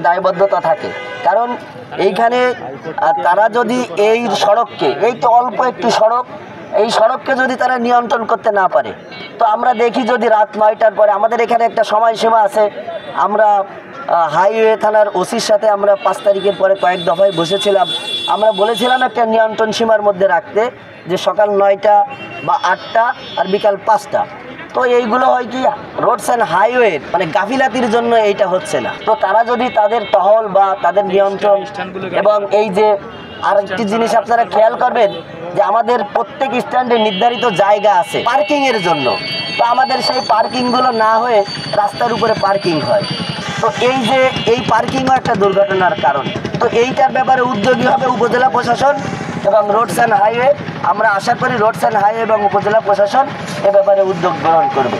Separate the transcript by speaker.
Speaker 1: দায়বদ্ধতা থাকে, কারণ এইখানে তারা যদি এই সড়ককে, এই তো অল্প একটি সড়ক, এই সড়ককে যদি তারা নিয়ন্ত্রণ করতে না পারে, তো আমরা দেখি যদি রাত 9টার পরে, আমাদের এখানে একটা সময়সীমা আছে, আমরা হাইওয়ে থানার ওসির সাথে আমরা 5 তারিখের পরে কয়েক দফায় বসেছিলাম, আমরা বলেছিলাম একটা নিয়ন্ত্রণ সীমার মধ্যে রাখতে, যে সকাল 9টা বা 8টা আর বিকাল 5টা। তো এইগুলো হয় কি রোডস অ্যান্ড হাইওয়ে মানে গাফিলাতির জন্য এইটা হচ্ছে না। তো তারা যদি তাদের টহল বা তাদের নিয়ন্ত্রণ, এবং এই যে আরেকটি জিনিস আপনারা খেয়াল করবেন যে আমাদের প্রত্যেক স্ট্যান্ডে নির্ধারিত জায়গা আছে পার্কিংয়ের জন্য, তো আমাদের সেই পার্কিংগুলো না হয়ে রাস্তার উপরে পার্কিং হয়। তো এই যে এই পার্কিংও একটা দুর্ঘটনার কারণ। তো এইটার ব্যাপারে উদ্যোগী হবে উপজেলা প্রশাসন এবং রোডস অ্যান্ড হাইওয়ে। আমরা আশা করি রোডস অ্যান্ড হাইওয়ে এবং উপজেলা প্রশাসন এ ব্যাপারে উদ্যোগ গ্রহণ করবে।